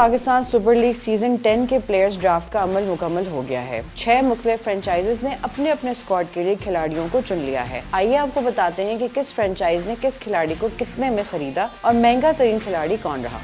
Pakistan super league season 10 کے players draft کا عمل مکمل ہو گیا ہے۔ 6 مختلف فرنچائزز نے اپنے اپنے اسکواڈ کے لیے کھلاڑیوں کو چن لیا ہے۔ آئیے آپ کو بتاتے ہیں کہ کس فرنچائز نے کس کھلاڑی کو کتنے میں خریدا اور مہنگا ترین کھلاڑی کون رہا۔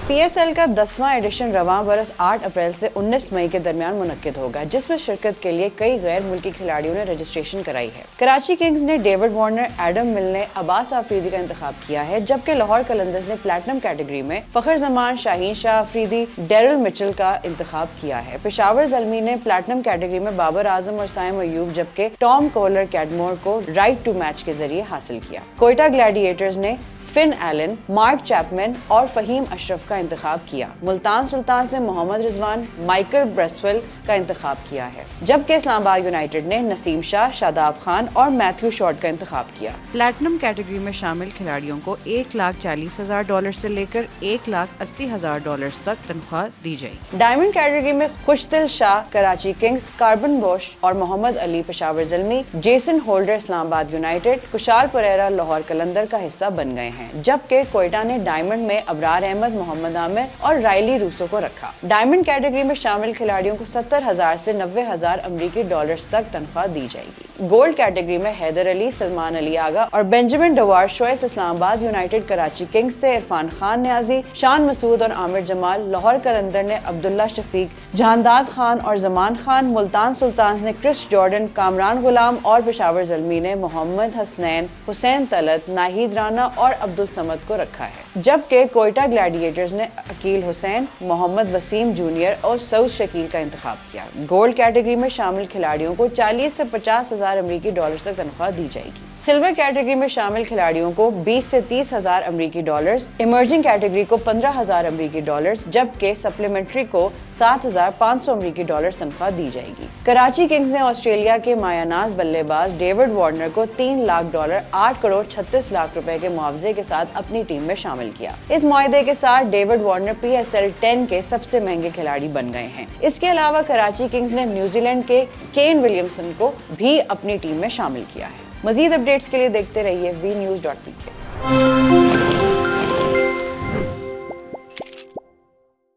پی ایس ایل کا 10واں ایڈیشن رواں برس 8 اپریل سے 19 مئی کے درمیان منعقد ہوگا، جس میں شرکت کے لیے کئی غیر ملکی کھلاڑیوں نے رجسٹریشن کرائی ہے۔ کراچی کنگز نے ڈیوڈ وارنر، ایڈم مل نے عباس آفریدی کا انتخاب کیا ہے، جبکہ لاہور قلندرز نے پلیٹنم کیٹیگری میں فخر زمان، شاہین شاہ آفریدی، ڈیرل مچل کا انتخاب کیا ہے۔ پشاور زلمی نے پلیٹنم کیٹیگری میں بابر اعظم اور سائم ایوب، جبکہ ٹام کولر کیڈمور کو رائٹ ٹو میچ کے ذریعے حاصل کیا۔ کوئٹہ گلیڈیٹرز نے فن ایلن، مارک چیپمن اور فہیم اشرف کا انتخاب کیا۔ ملتان سلطانز نے محمد رضوان، مائیکل بریسویل کا انتخاب کیا ہے، جبکہ اسلام آباد یونائیٹڈ نے نسیم شاہ، شاداب خان اور میتھیو شارٹ کا انتخاب کیا۔ پلیٹنم کیٹیگری میں شامل کھلاڑیوں کو $1,40,000 سے لے کر $1,80,000 تک تنخواہ دی جائے گی۔ ڈائمنڈ کیٹیگری میں خوشدل شاہ کراچی کنگز، کاربن بوش اور محمد علی پشاور زلمی، جیسن ہولڈر اسلام آباد یونائیٹڈ، کشال پریرا لاہور قلندر کا حصہ بن گئے ہیں، جبکہ کوئٹہ نے ڈائمنڈ میں ابرار احمد، محمد عامر اور رائلی روسو کو رکھا۔ ڈائمنڈ کیٹیگری میں شامل کھلاڑیوں کو $70,000 سے $90,000 تک تنخواہ دی جائے گی۔ گولڈ کیٹیگری میں حیدر علی، سلمان علی آغا اور بینجامن ڈوار شوئس اسلام آباد یونائیٹڈ کراچی کنگز سے، عرفان خان نیازی، شان مسعود اور عامر جمال، لاہور قلندر نے عبداللہ شفیق، جہانداد خان اور زمان خان، ملتان سلطانز نے کرس جارڈن، کامران غلام اور پشاور زلمی نے محمد حسنین، حسین طلعت، ناہید رانا اور عبدالصمد کو رکھا ہے، جبکہ کوئٹہ گلیڈیٹرز نے عقیل حسین، محمد وسیم جونیئر اور سعود شکیل کا انتخاب کیا۔ گولڈ کیٹیگری میں شامل کھلاڑیوں کو $40,000 سے $50,000 تک تنخواہ دی جائے گی۔ سلور کیٹیگری میں شامل کھلاڑیوں کو $20,000 سے $30,000، ایمرجنگ کیٹیگری کو $15,000، جبکہ سپلیمنٹری کو $7,500 تنخواہ دی جائے گی۔ کراچی کنگز نے آسٹریلیا کے مایہ ناز بلے باز ڈیوڈ وارنر کو $3 لاکھ، $8,36,00,000 کے معاوضے کے ساتھ اپنی ٹیم میں شامل کیا۔ اس معاہدے کے ساتھ ڈیوڈ وارنر PSL 10 کے سب سے مہنگے کھلاڑی بن گئے ہیں۔ اس کے علاوہ کراچی کنگز نے نیوزی لینڈ کے کین ولیمسن کو بھی اپنی ٹیم میں شامل کیا ہے۔ مزید اپڈیٹس کے لیے دیکھتے رہیے VNews.pk۔